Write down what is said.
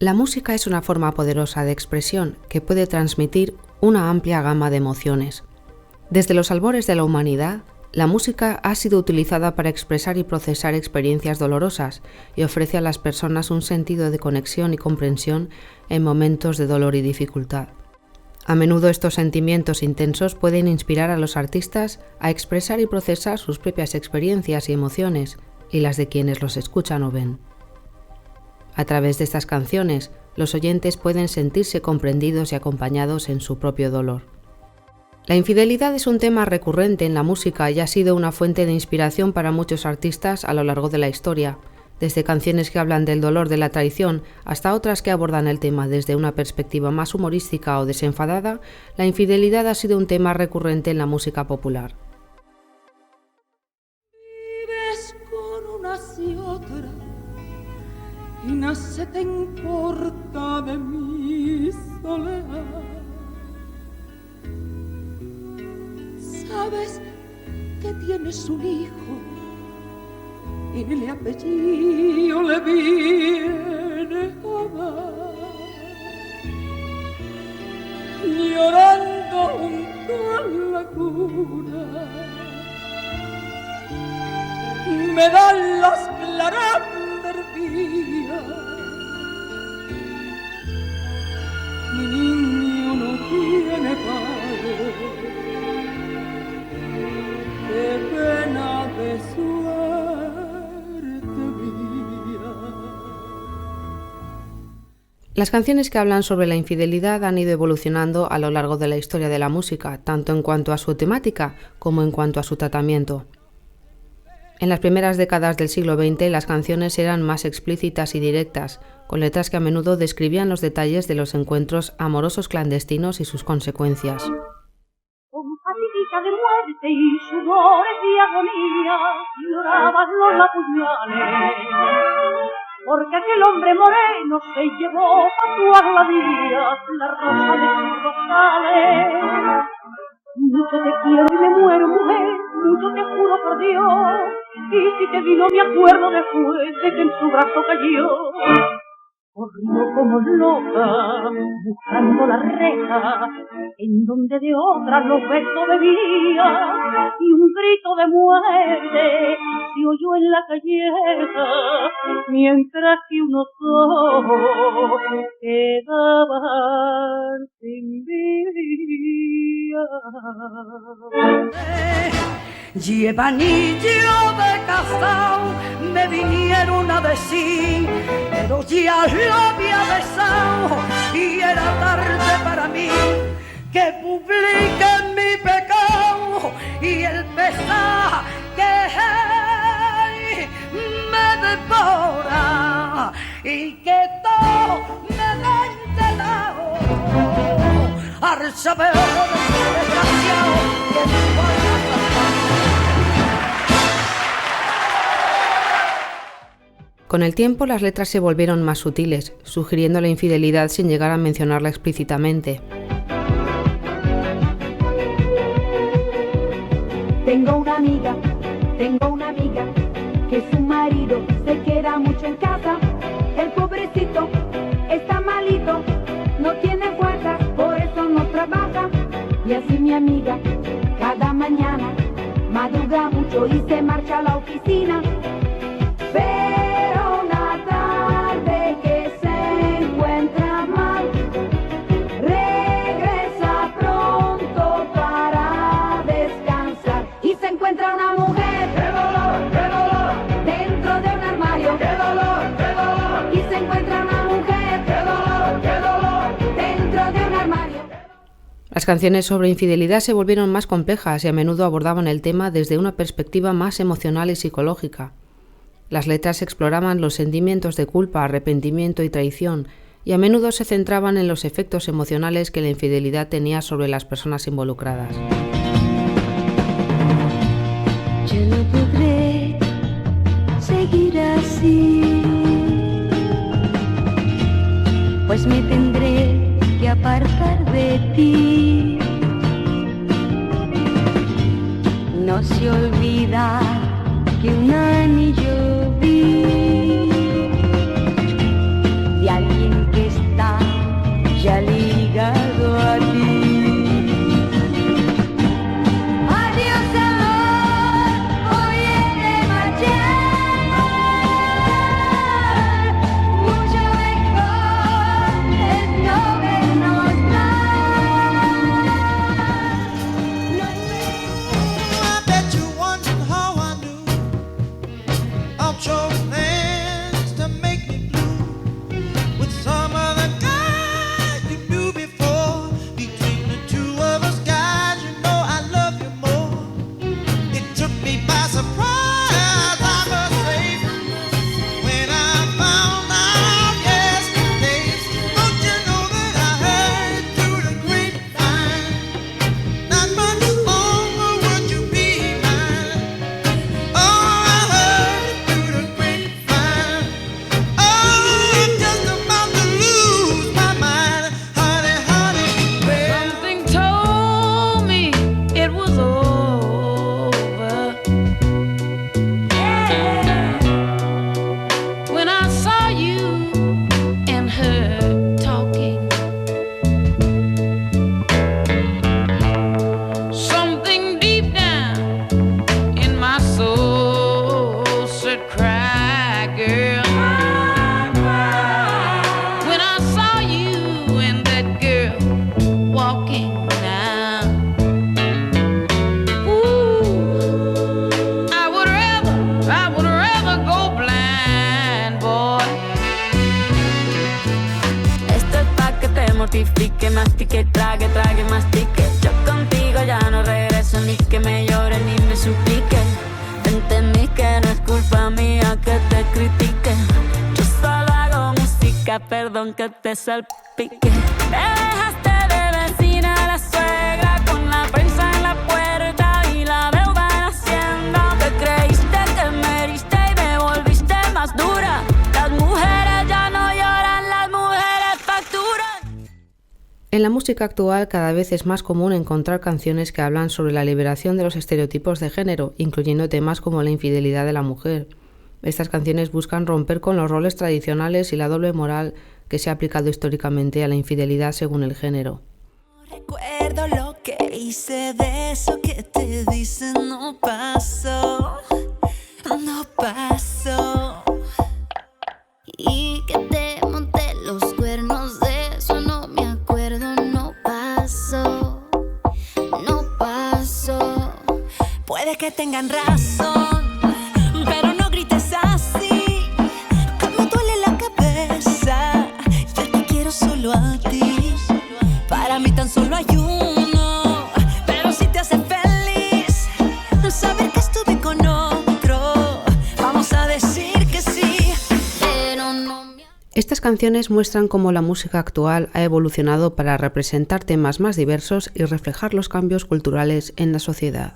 La música es una forma poderosa de expresión que puede transmitir una amplia gama de emociones. Desde los albores de la humanidad, la música ha sido utilizada para expresar y procesar experiencias dolorosas y ofrece a las personas un sentido de conexión y comprensión en momentos de dolor y dificultad. A menudo estos sentimientos intensos pueden inspirar a los artistas a expresar y procesar sus propias experiencias y emociones y las de quienes los escuchan o ven. A través de estas canciones, los oyentes pueden sentirse comprendidos y acompañados en su propio dolor. La infidelidad es un tema recurrente en la música y ha sido una fuente de inspiración para muchos artistas a lo largo de la historia, desde canciones que hablan del dolor de la traición hasta otras que abordan el tema desde una perspectiva más humorística o desenfadada. La infidelidad ha sido un tema recurrente en la música popular. Vives con unas y otras y no se te importa de mi soledad. Sabes que tienes un hijo y el apellido le viene a dar. Llorando junto a la cuna me dan las claras del día. Mi niño no tiene padre, qué pena de suerte mía. Las canciones que hablan sobre la infidelidad han ido evolucionando a lo largo de la historia de la música, tanto en cuanto a su temática como en cuanto a su tratamiento. En las primeras décadas del siglo XX, las canciones eran más explícitas y directas, con letras que a menudo describían los detalles de los encuentros amorosos clandestinos y sus consecuencias. Con fatiguita de muerte y sudores y agonía, lloraban los puñales, porque aquel hombre moreno se llevó pa' tu agladias la rosa de tus rosales. Mucho te quiero y me muero, mujer, mucho te juro por Dios, y si te vino me acuerdo después de que en su brazo cayó. Corrió como loca, buscando la reja, en donde de otras los besos bebía, y un grito de muerte se oyó en la calleja, mientras que unos ojos quedaban sin vida. Lleva anillo de casao, me vinieron a decir, pero ya lo había besado y era tarde para mí, que publiquen mi pecado y el pesar que me devora y que todo me da entelado al saber de ese desgraciado que me voy a Con el tiempo, las letras se volvieron más sutiles, sugiriendo la infidelidad sin llegar a mencionarla explícitamente. Tengo una amiga, que su marido se queda mucho en casa. El pobrecito está malito, no tiene fuerzas, por eso no trabaja. Y así mi amiga, cada mañana, madruga mucho y se marcha a la oficina. Pero una tarde que se encuentra mal, regresa pronto para descansar y se encuentra una mujer, ¡qué dolor! Dentro de un armario, ¡qué dolor! Y se encuentra una mujer, ¡qué dolor! Dentro de un armario. Las canciones sobre infidelidad se volvieron más complejas y a menudo abordaban el tema desde una perspectiva más emocional y psicológica. Las letras exploraban los sentimientos de culpa, arrepentimiento y traición, y a menudo se centraban en los efectos emocionales que la infidelidad tenía sobre las personas involucradas. Yo no podré seguir así, pues me tendré que apartar de ti. No se olvida que un anillo vi de alguien que se ha ligado a ti. Adiós amor, hoy he de marchar. Mucho mejor es no vernos más. I bet you wondering how I knew I'll show plans to make me blue with some other guy you knew before. Between the two of us, guys, you know I love you more. It took me by surprise, I must say, when I found out yesterday. Don't you know that I heard through the grapevine? Not much longer would you be mine. Oh, I heard it through the grapevine. Oh, I'm just about to lose my mind, honey, honey. Something told me it was over. When I saw you and her talking, something deep down in my soul said, cry, girl. When I saw you and that girl walking now, ooh, I would rather go blind, boy. Esto es pa' que te mortifique, mastique, trague, trague, mastique. Yo contigo ya no regreso, ni que me llore ni me suplique. Entendí que no es culpa mía que te critique. Yo solo hago música, perdón que te salpique. Me dejaste de vecina a la suegra con la prensa en la puerta y la deuda en Hacienda. Te creíste que me heriste y me volviste más dura. Las mujeres ya no lloran, las mujeres facturan. En la música actual cada vez es más común encontrar canciones que hablan sobre la liberación de los estereotipos de género, incluyendo temas como la infidelidad de la mujer. Estas canciones buscan romper con los roles tradicionales y la doble moral que se ha aplicado históricamente a la infidelidad según el género. Recuerdo lo que hice, de eso que te dicen no pasó, no pasó. Y que te monté los cuernos, de eso no me acuerdo, no pasó, no pasó. Puede que tengan razón, pero no grites así, que me duele la cabeza. Yo te quiero solo a ti, para mí tan solo hay uno. Pero si te hace feliz saber que estuve con otro, vamos a decir que sí, Pero no me Estas canciones muestran cómo la música actual ha evolucionado para representar temas más diversos y reflejar los cambios culturales en la sociedad.